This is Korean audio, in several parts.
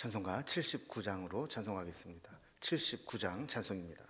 찬송가 79장으로 찬송하겠습니다. 79장 찬송입니다.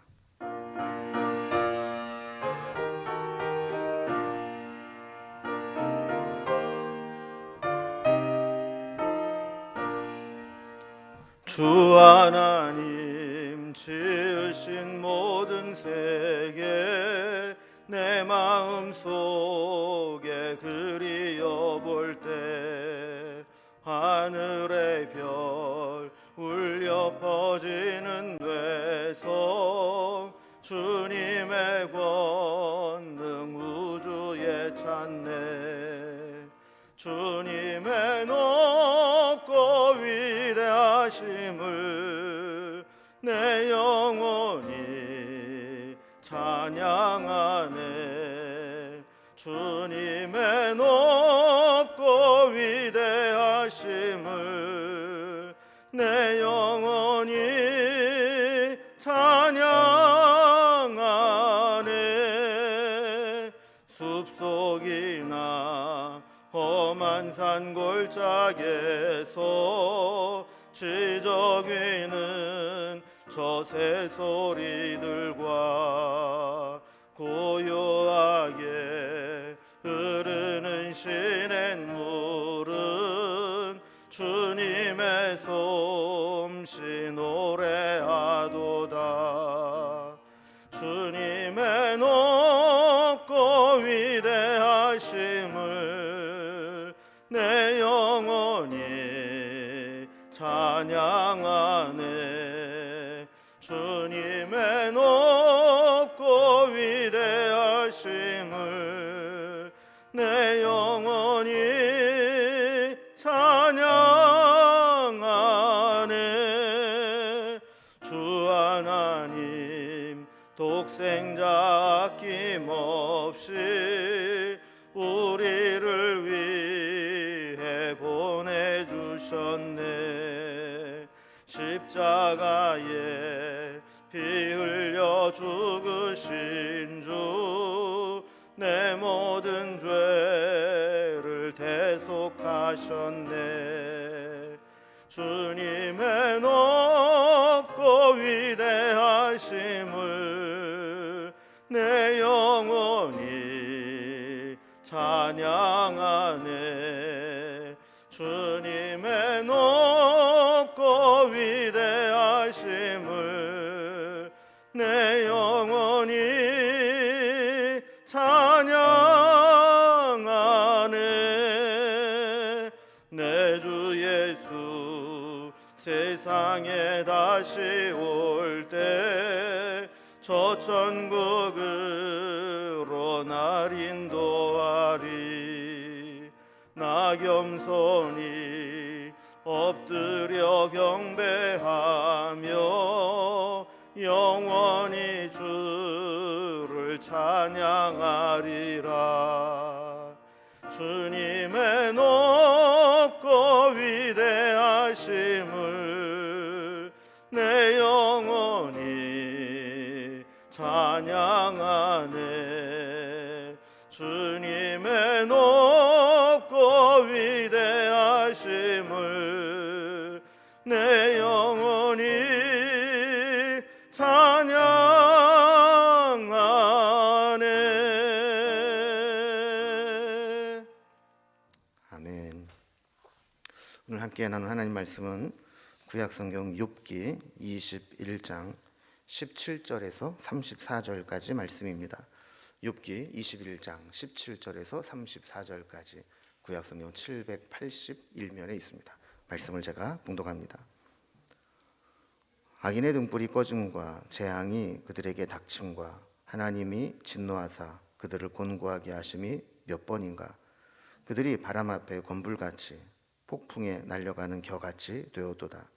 주 하나님 지으신 모든 세계 내 마음 속에 그리어 볼 때 하늘의 별 울려 퍼지는 뇌성 주님의 권능 우주에 찾네. 주님의 높고 위대하심을 내 영혼이 찬양하네. 주님의 높고 위대하심을 내 영혼이 찬양하네. 숲속이나 험한 산 골짜기에서 지저귀는 저 새소리들과 고요하게 흐르는 시냇물은 주님의 솜씨 노래하도다. 주님의 높고 위대하심을 내 영혼이 찬양하네. 주님의 높고 위대하심을 내 영혼이 찬양하네. 주 하나님 독생자 아낌없이 우리를 위해 보내주셨네. 십자가에 피 흘려 죽으신 주 내 모든 죄를 대속하셨네. 주님의 높고 위대하심을 내 영혼이 찬양하네. 주님의 높고 위대하심을 내 영혼이 찬양하네. 내 주 예수 세상에 다시 올 때 저 천국으로 날 인도하리. 나 겸손히 엎드려 경배하며 영원히 주를 찬양하리라. 주님의 높고 위대하심을 내 영혼이 찬양하네. 주님의 높고 위대하심을 내 영혼이 찬양하네. 아멘. 오늘 함께 나눈 하나님 말씀은 구약성경 욥기 21장 17절에서 34절까지 말씀입니다. 욥기 21장 17절에서 34절까지 구약성경 781면에 있습니다. 말씀을 제가 봉독합니다. 악인의 등불이 꺼짐과 재앙이 그들에게 닥침과 하나님이 진노하사 그들을 곤고하게 하심이 몇 번인가. 그들이 바람 앞에 건불같이 폭풍에 날려가는 겨같이 되었도다.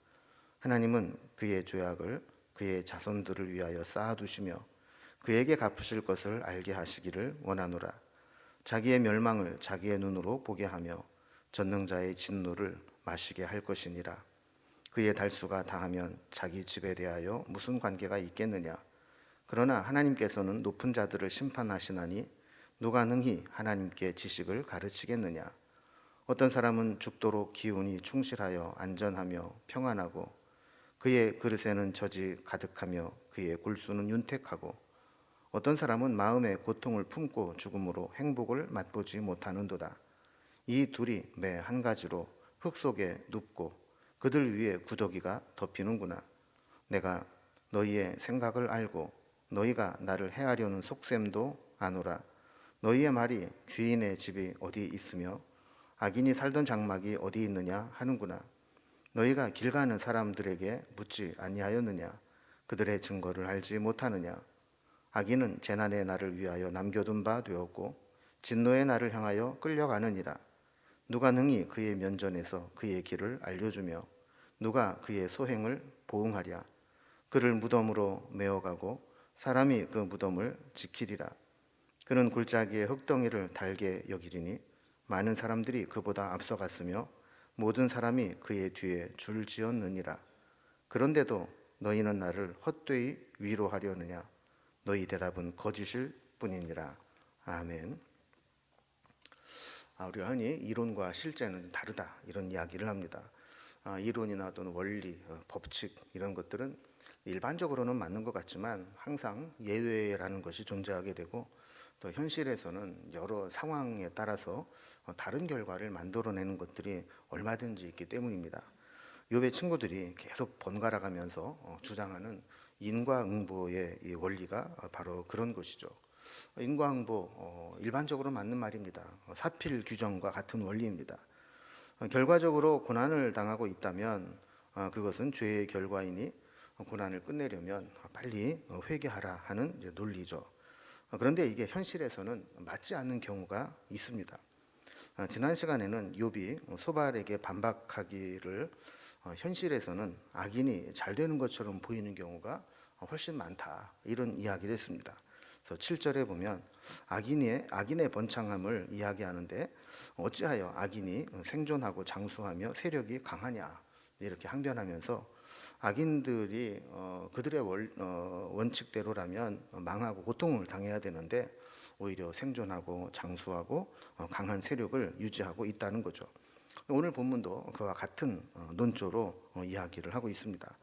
하나님은 그의 죄악을 그의 자손들을 위하여 쌓아두시며 그에게 갚으실 것을 알게 하시기를 원하노라. 자기의 멸망을 자기의 눈으로 보게 하며 전능자의 진노를 마시게 할 것이니라. 그의 달수가 다하면 자기 집에 대하여 무슨 관계가 있겠느냐. 그러나 하나님께서는 높은 자들을 심판하시나니 누가 능히 하나님께 지식을 가르치겠느냐. 어떤 사람은 죽도록 기운이 충실하여 안전하며 평안하고 그의 그릇에는 젖이 가득하며 그의 굴수는 윤택하고 어떤 사람은 마음의 고통을 품고 죽음으로 행복을 맛보지 못하는도다. 이 둘이 매 한 가지로 흙 속에 눕고 그들 위에 구더기가 덮이는구나. 내가 너희의 생각을 알고 너희가 나를 해하려는 속셈도 아노라. 너희의 말이 귀인의 집이 어디 있으며 악인이 살던 장막이 어디 있느냐 하는구나. 너희가 길 가는 사람들에게 묻지 아니하였느냐? 그들의 증거를 알지 못하느냐? 악인은 재난의 날을 위하여 남겨둔 바 되었고 진노의 날을 향하여 끌려가느니라. 누가 능히 그의 면전에서 그의 길을 알려주며 누가 그의 소행을 보응하랴? 그를 무덤으로 메어가고 사람이 그 무덤을 지키리라. 그는 골짜기의 흙덩이를 달게 여기리니 많은 사람들이 그보다 앞서갔으며 모든 사람이 그의 뒤에 줄지었느니라. 그런데도 너희는 나를 헛되이 위로하려느냐? 너희 대답은 거짓일 뿐이니라. 아멘. 우리가 흔히 이론과 실제는 다르다 이런 이야기를 합니다. 이론이나 또는 원리, 법칙 이런 것들은 일반적으로는 맞는 것 같지만 항상 예외라는 것이 존재하게 되고 또 현실에서는 여러 상황에 따라서 다른 결과를 만들어내는 것들이 얼마든지 있기 때문입니다. 욥의 친구들이 계속 번갈아 가면서 주장하는 인과응보의 이 원리가 바로 그런 것이죠. 인과응보 일반적으로 맞는 말입니다. 사필 규정과 같은 원리입니다. 결과적으로 고난을 당하고 있다면 그것은 죄의 결과이니 고난을 끝내려면 빨리 회개하라 하는 논리죠. 그런데 이게 현실에서는 맞지 않는 경우가 있습니다. 지난 시간에는 욥이 소발에게 반박하기를 현실에서는 악인이 잘 되는 것처럼 보이는 경우가 훨씬 많다 이런 이야기를 했습니다. 그래서 7절에 보면 악인의 번창함을 이야기하는데 어찌하여 악인이 생존하고 장수하며 세력이 강하냐 이렇게 항변하면서 악인들이 그들의 원칙대로라면 망하고 고통을 당해야 되는데 오히려 생존하고 장수하고 강한 세력을 유지하고 있다는 거죠. 오늘 본문도 그와 같은 논조로 이야기를 하고 있습니다.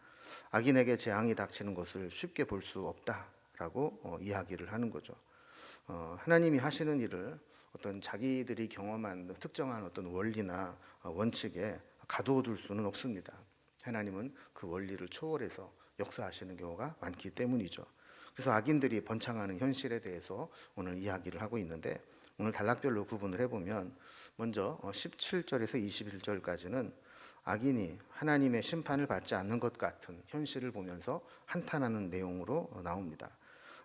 악인에게 재앙이 닥치는 것을 쉽게 볼 수 없다라고 이야기를 하는 거죠. 하나님이 하시는 일을 어떤 자기들이 경험한 특정한 어떤 원리나 원칙에 가둬둘 수는 없습니다. 하나님은 그 원리를 초월해서 역사하시는 경우가 많기 때문이죠. 그래서 악인들이 번창하는 현실에 대해서 오늘 이야기를 하고 있는데 오늘 단락별로 구분을 해보면 먼저 17절에서 21절까지는 악인이 하나님의 심판을 받지 않는 것 같은 현실을 보면서 한탄하는 내용으로 나옵니다.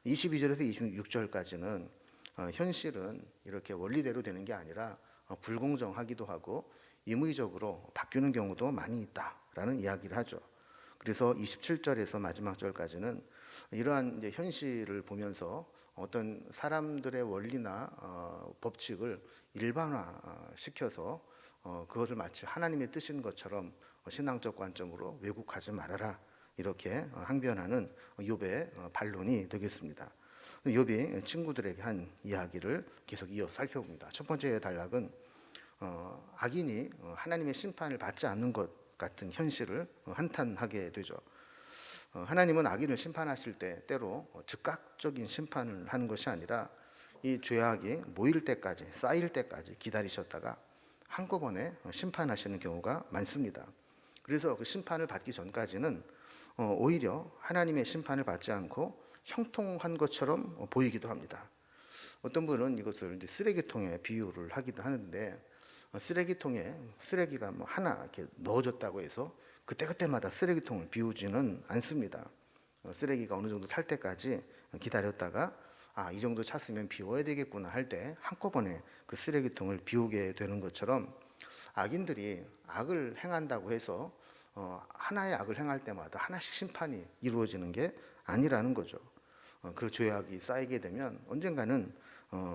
22절에서 26절까지는 현실은 이렇게 원리대로 되는 게 아니라 불공정하기도 하고 임의적으로 바뀌는 경우도 많이 있다라는 이야기를 하죠. 그래서 27절에서 마지막 절까지는 이러한 이제 현실을 보면서 어떤 사람들의 원리나 법칙을 일반화시켜서 그것을 마치 하나님의 뜻인 것처럼 신앙적 관점으로 왜곡하지 말아라 이렇게 항변하는 욥의 반론이 되겠습니다. 욥이 친구들에게 한 이야기를 계속 이어 살펴봅니다. 첫 번째 단락은 악인이 하나님의 심판을 받지 않는 것 같은 현실을 한탄하게 되죠. 하나님은 악인을 심판하실 때 때로 즉각적인 심판을 하는 것이 아니라 이 죄악이 모일 때까지 쌓일 때까지 기다리셨다가 한꺼번에 심판하시는 경우가 많습니다. 그래서 그 심판을 받기 전까지는 오히려 하나님의 심판을 받지 않고 형통한 것처럼 보이기도 합니다. 어떤 분은 이것을 이제 쓰레기통에 비유를 하기도 하는데 쓰레기통에 쓰레기가 뭐 하나 이렇게 넣어졌다고 해서 그때그때마다 쓰레기통을 비우지는 않습니다. 쓰레기가 어느 정도 찰 때까지 기다렸다가 이 정도 찼으면 비워야 되겠구나 할 때 한꺼번에 그 쓰레기통을 비우게 되는 것처럼 악인들이 악을 행한다고 해서 하나의 악을 행할 때마다 하나씩 심판이 이루어지는 게 아니라는 거죠. 그 죄악이 쌓이게 되면 언젠가는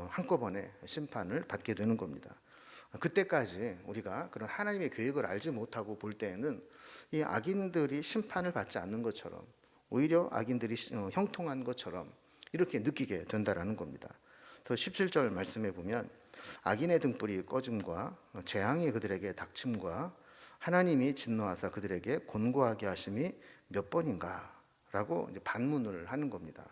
한꺼번에 심판을 받게 되는 겁니다. 그때까지 우리가 그런 하나님의 계획을 알지 못하고 볼 때에는 이 악인들이 심판을 받지 않는 것처럼 오히려 악인들이 형통한 것처럼 이렇게 느끼게 된다라는 겁니다. 또 17절 말씀에 보면 악인의 등불이 꺼짐과 재앙이 그들에게 닥침과 하나님이 진노하사 그들에게 곤고하게 하심이 몇 번인가라고 이제 반문을 하는 겁니다.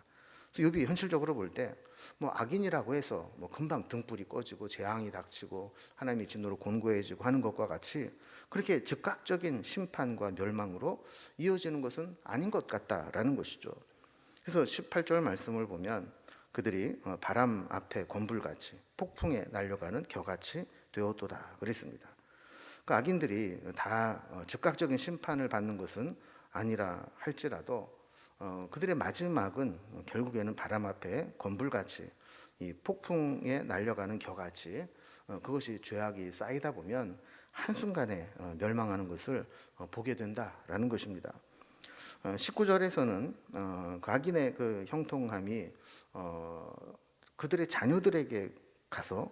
욥이 현실적으로 볼 때 뭐 악인이라고 해서 뭐 금방 등불이 꺼지고 재앙이 닥치고 하나님의 진노로 곤고해지고 하는 것과 같이 그렇게 즉각적인 심판과 멸망으로 이어지는 것은 아닌 것 같다라는 것이죠. 그래서 18절 말씀을 보면 그들이 바람 앞에 건불같이 폭풍에 날려가는 겨같이 되었도다 그랬습니다. 그 악인들이 다 즉각적인 심판을 받는 것은 아니라 할지라도 그들의 마지막은 결국에는 바람 앞에 건불같이 이 폭풍에 날려가는 겨같이 그것이 죄악이 쌓이다 보면 한순간에 멸망하는 것을 보게 된다라는 것입니다. 19절에서는 그 악인의 그 형통함이 그들의 자녀들에게 가서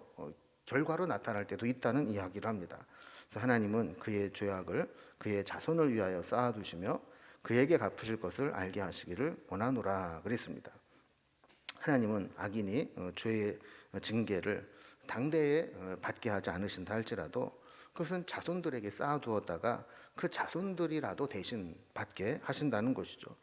결과로 나타날 때도 있다는 이야기를 합니다. 그래서 하나님은 그의 죄악을 그의 자손을 위하여 쌓아두시며 그에게 갚으실 것을 알게 하시기를 원하노라 그랬습니다. 하나님은 악인이 죄의 징계를 당대에 받게 하지 않으신다 할지라도 그것은 자손들에게 쌓아두었다가 그 자손들이라도 대신 받게 하신다는 것이죠.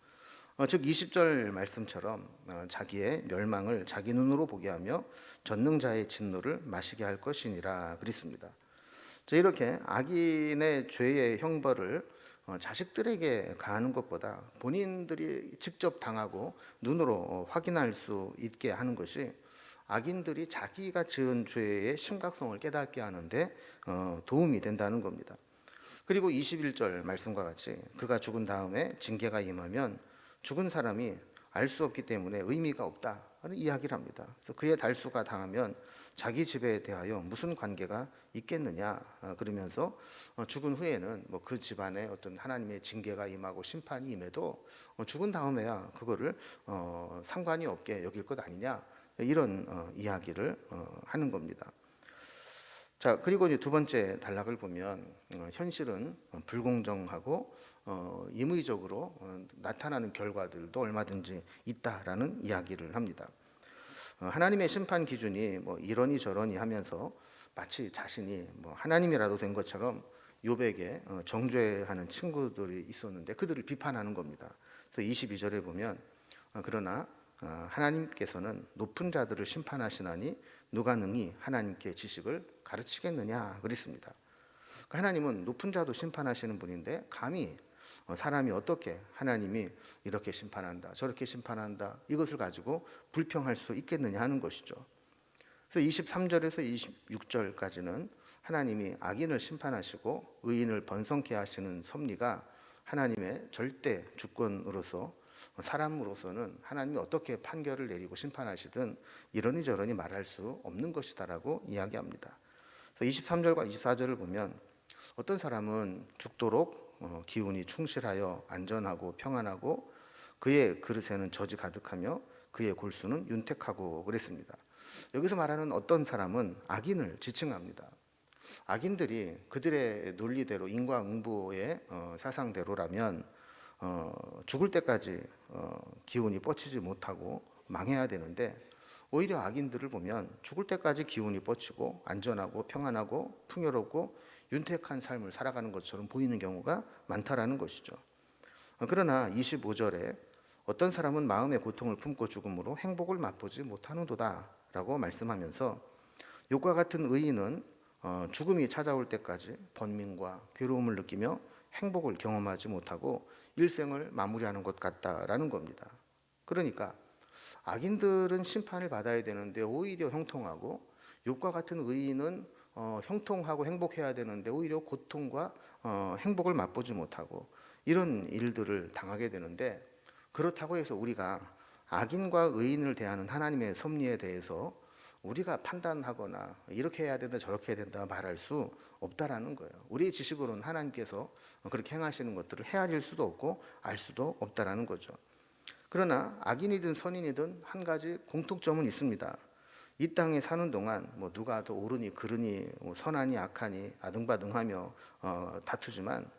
즉 20절 말씀처럼 자기의 멸망을 자기 눈으로 보게 하며 전능자의 진노를 마시게 할 것이니라 그랬습니다. 이렇게 악인의 죄의 형벌을 자식들에게 가하는 것보다 본인들이 직접 당하고 눈으로 확인할 수 있게 하는 것이 악인들이 자기가 지은 죄의 심각성을 깨닫게 하는데 도움이 된다는 겁니다. 그리고 21절 말씀과 같이 그가 죽은 다음에 징계가 임하면 죽은 사람이 알 수 없기 때문에 의미가 없다는 이야기를 합니다. 그래서 그의 달수가 당하면 자기 집에 대하여 무슨 관계가 있겠느냐 그러면서 죽은 후에는 뭐 그 집안에 어떤 하나님의 징계가 임하고 심판이 임해도 죽은 다음에야 그거를 상관이 없게 여길 것 아니냐 이런 이야기를 하는 겁니다. 자, 그리고 이제 두 번째 단락을 보면 현실은 불공정하고 임의적으로 나타나는 결과들도 얼마든지 있다라는 이야기를 합니다. 하나님의 심판 기준이 뭐 이러니 저러니 하면서 마치 자신이 뭐 하나님이라도 된 것처럼 욥에게 정죄하는 친구들이 있었는데 그들을 비판하는 겁니다. 그래서 22절에 보면 그러나 하나님께서는 높은 자들을 심판하시나니 누가 능히 하나님께 지식을 가르치겠느냐 그랬습니다. 하나님은 높은 자도 심판하시는 분인데 감히 사람이 어떻게 하나님이 이렇게 심판한다 저렇게 심판한다 이것을 가지고 불평할 수 있겠느냐 하는 것이죠. 그래서 23절에서 26절까지는 하나님이 악인을 심판하시고 의인을 번성케 하시는 섭리가 하나님의 절대 주권으로서 사람으로서는 하나님이 어떻게 판결을 내리고 심판하시든 이러니 저러니 말할 수 없는 것이다라고 이야기합니다. 그래서 23절과 24절을 보면 어떤 사람은 죽도록 기운이 충실하여 안전하고 평안하고 그의 그릇에는 젖이 가득하며 그의 골수는 윤택하고 그랬습니다. 여기서 말하는 어떤 사람은 악인을 지칭합니다. 악인들이 그들의 논리대로 인과응보의 사상대로라면 죽을 때까지 기운이 뻗치지 못하고 망해야 되는데 오히려 악인들을 보면 죽을 때까지 기운이 뻗치고 안전하고 평안하고 풍요롭고 윤택한 삶을 살아가는 것처럼 보이는 경우가 많다라는 것이죠. 그러나 25절에 어떤 사람은 마음의 고통을 품고 죽음으로 행복을 맛보지 못하는도다 라고 말씀하면서 욥과 같은 의인은 죽음이 찾아올 때까지 번민과 괴로움을 느끼며 행복을 경험하지 못하고 일생을 마무리하는 것 같다라는 겁니다. 그러니까 악인들은 심판을 받아야 되는데 오히려 형통하고 욥과 같은 의인은 형통하고 행복해야 되는데 오히려 고통과 행복을 맛보지 못하고 이런 일들을 당하게 되는데 그렇다고 해서 우리가 악인과 의인을 대하는 하나님의 섭리에 대해서 우리가 판단하거나 이렇게 해야 된다 저렇게 해야 된다 말할 수 없다라는 거예요. 우리의 지식으로는 하나님께서 그렇게 행하시는 것들을 헤아릴 수도 없고 알 수도 없다라는 거죠. 그러나 악인이든 선인이든 한 가지 공통점은 있습니다. 이 땅에 사는 동안 뭐 누가 더 옳으니 그르니 선하니 악하니 아등바등하며 다투지만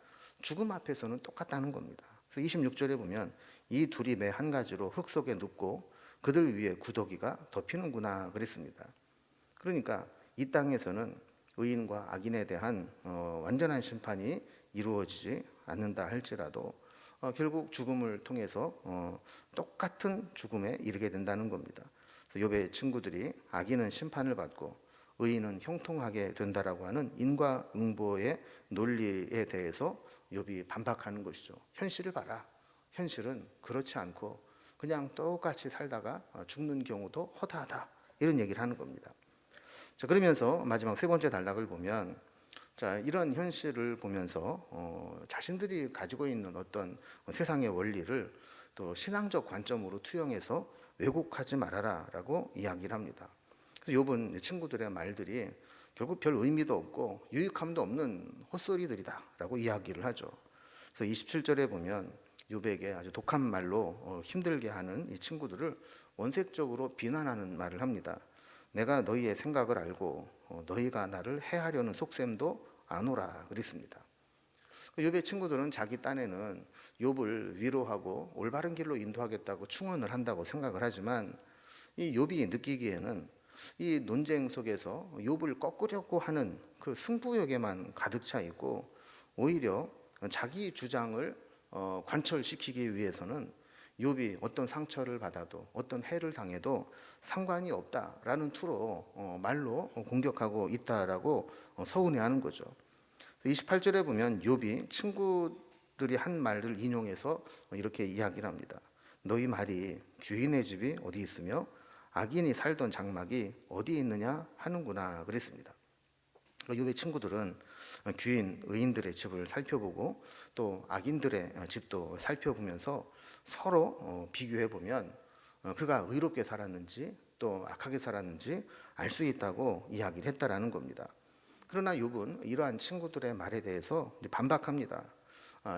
죽음 앞에서는 똑같다는 겁니다. 그래서 26절에 보면 이 둘이 매 한 가지로 흙 속에 눕고 그들 위에 구더기가 덮이는구나 그랬습니다. 그러니까 이 땅에서는 의인과 악인에 대한 완전한 심판이 이루어지지 않는다 할지라도 결국 죽음을 통해서 똑같은 죽음에 이르게 된다는 겁니다. 욥의 친구들이 악인은 심판을 받고 의인은 형통하게 된다라고 하는 인과응보의 논리에 대해서 욥이 반박하는 것이죠. 현실을 봐라. 현실은 그렇지 않고 그냥 똑같이 살다가 죽는 경우도 허다하다. 이런 얘기를 하는 겁니다. 자, 그러면서 마지막 세 번째 단락을 보면, 자, 이런 현실을 보면서 자신들이 가지고 있는 어떤 세상의 원리를 또 신앙적 관점으로 투영해서 왜곡하지 말아라라고 이야기를 합니다. 욥은 친구들의 말들이 결국 별 의미도 없고 유익함도 없는 헛소리들이다라고 이야기를 하죠. 그래서 27절에 보면 욥에게 아주 독한 말로 힘들게 하는 이 친구들을 원색적으로 비난하는 말을 합니다. 내가 너희의 생각을 알고 너희가 나를 해하려는 속셈도 아노라 그랬습니다. 욥의 친구들은 자기 딴에는 욥을 위로하고 올바른 길로 인도하겠다고 충언을 한다고 생각을 하지만 이 욥이 느끼기에는 이 논쟁 속에서 욥을 꺾으려고 하는 그 승부욕에만 가득 차 있고 오히려 자기 주장을 관철시키기 위해서는 욥이 어떤 상처를 받아도 어떤 해를 당해도 상관이 없다라는 투로 말로 공격하고 있다라고 서운해하는 거죠. 28절에 보면 욥이 친구들이 한 말을 인용해서 이렇게 이야기를 합니다. 너희 말이 귀인의 집이 어디 있으며 악인이 살던 장막이 어디 있느냐 하는구나 그랬습니다. 욥의 친구들은 귀인 의인들의 집을 살펴보고 또 악인들의 집도 살펴보면서 서로 비교해 보면 그가 의롭게 살았는지 또 악하게 살았는지 알 수 있다고 이야기를 했다라는 겁니다. 그러나 욥은 이러한 친구들의 말에 대해서 반박합니다.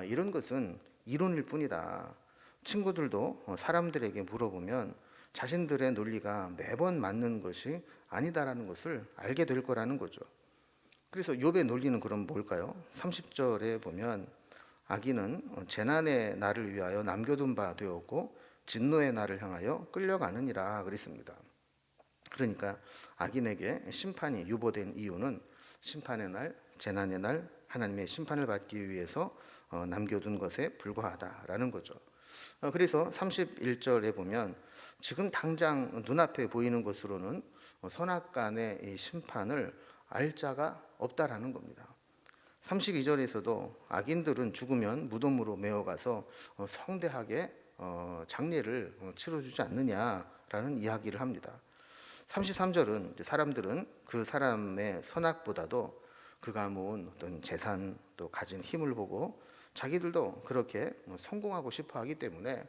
이런 것은 이론일 뿐이다. 친구들도 사람들에게 물어보면 자신들의 논리가 매번 맞는 것이 아니다라는 것을 알게 될 거라는 거죠. 그래서 욥의 논리는 그럼 뭘까요? 30절에 보면 악인은 재난의 날을 위하여 남겨둔 바 되었고 진노의 날을 향하여 끌려가느니라 그랬습니다. 그러니까 악인에게 심판이 유보된 이유는 심판의 날, 재난의 날, 하나님의 심판을 받기 위해서 남겨둔 것에 불과하다라는 거죠. 그래서 31절에 보면 지금 당장 눈앞에 보이는 것으로는 선악간의 심판을 알 자가 없다라는 겁니다. 32절에서도 악인들은 죽으면 무덤으로 메어가서 성대하게 장례를 치러주지 않느냐라는 이야기를 합니다. 33절은 사람들은 그 사람의 선악보다도 그가 모은 어떤 재산 또 가진 힘을 보고 자기들도 그렇게 성공하고 싶어 하기 때문에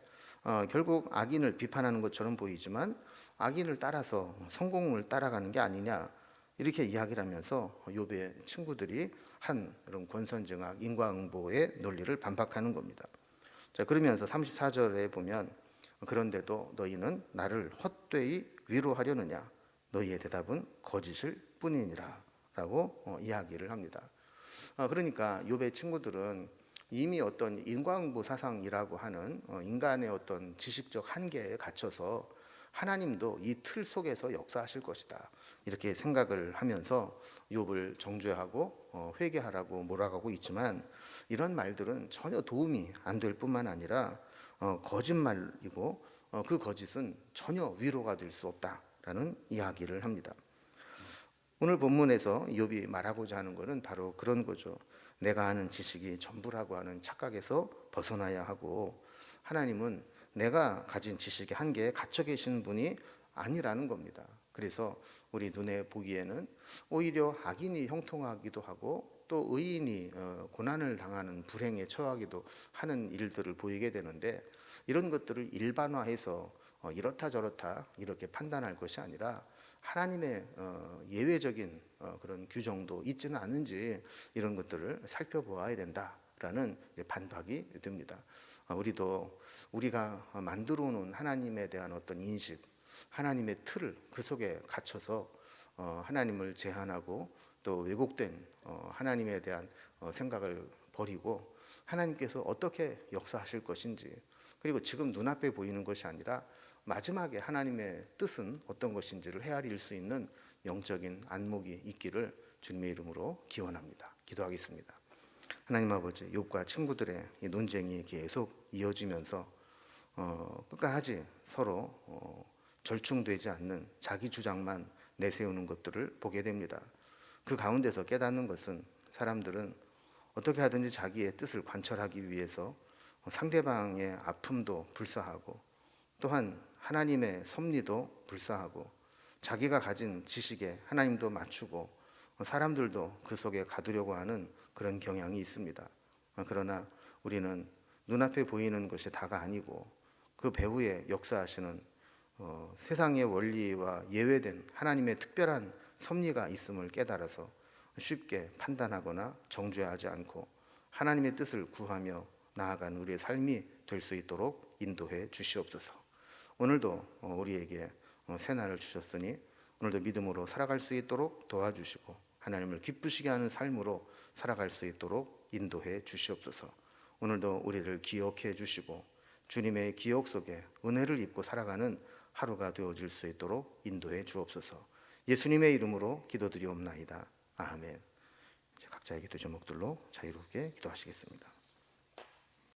결국 악인을 비판하는 것처럼 보이지만 악인을 따라서 성공을 따라가는 게 아니냐 이렇게 이야기를 하면서 욥의 친구들이 한 그런 권선징악 인과응보의 논리를 반박하는 겁니다. 자, 그러면서 34절에 보면 그런데도 너희는 나를 헛되이 위로하려느냐 너희의 대답은 거짓일 뿐이니라 라고 이야기를 합니다. 그러니까 욥의 친구들은 이미 어떤 인과응보 사상이라고 하는 인간의 어떤 지식적 한계에 갇혀서 하나님도 이 틀 속에서 역사하실 것이다 이렇게 생각을 하면서 욥을 정죄하고 회개하라고 몰아가고 있지만 이런 말들은 전혀 도움이 안 될 뿐만 아니라 거짓말이고 그 거짓은 전혀 위로가 될 수 없다라는 이야기를 합니다. 오늘 본문에서 욥이 말하고자 하는 것은 바로 그런 거죠. 내가 아는 지식이 전부라고 하는 착각에서 벗어나야 하고 하나님은 내가 가진 지식의 한계에 갇혀 계신 분이 아니라는 겁니다. 그래서 우리 눈에 보기에는 오히려 악인이 형통하기도 하고 또 의인이 고난을 당하는 불행에 처하기도 하는 일들을 보이게 되는데 이런 것들을 일반화해서 이렇다 저렇다 이렇게 판단할 것이 아니라 하나님의 예외적인 그런 규정도 있지는 않은지 이런 것들을 살펴보아야 된다라는 반박이 됩니다. 우리가 만들어 놓은 하나님에 대한 어떤 인식, 하나님의 틀을 그 속에 갇혀서 하나님을 제한하고 또 왜곡된 하나님에 대한 생각을 버리고 하나님께서 어떻게 역사하실 것인지 그리고 지금 눈앞에 보이는 것이 아니라 마지막에 하나님의 뜻은 어떤 것인지를 헤아릴 수 있는 영적인 안목이 있기를 주님의 이름으로 기원합니다. 기도하겠습니다. 하나님 아버지, 욥과 친구들의 이 논쟁이 계속 이어지면서 끝까지 서로 절충되지 않는 자기 주장만 내세우는 것들을 보게 됩니다. 그 가운데서 깨닫는 것은 사람들은 어떻게 하든지 자기의 뜻을 관철하기 위해서 상대방의 아픔도 불사하고 또한 하나님의 섭리도 불사하고 자기가 가진 지식에 하나님도 맞추고 사람들도 그 속에 가두려고 하는 그런 경향이 있습니다. 그러나 우리는 눈앞에 보이는 것이 다가 아니고 그 배후에 역사하시는 세상의 원리와 예외된 하나님의 특별한 섭리가 있음을 깨달아서 쉽게 판단하거나 정죄하지 않고 하나님의 뜻을 구하며 나아가는 우리의 삶이 될 수 있도록 인도해 주시옵소서. 오늘도 우리에게 새날을 주셨으니 오늘도 믿음으로 살아갈 수 있도록 도와주시고 하나님을 기쁘시게 하는 삶으로 살아갈 수 있도록 인도해 주시옵소서. 오늘도 우리를 기억해 주시고 주님의 기억 속에 은혜를 입고 살아가는 하루가 되어질 수 있도록 인도해 주옵소서. 예수님의 이름으로 기도드리옵나이다. 아멘. 각자의 기도 제목들로 자유롭게 기도하시겠습니다.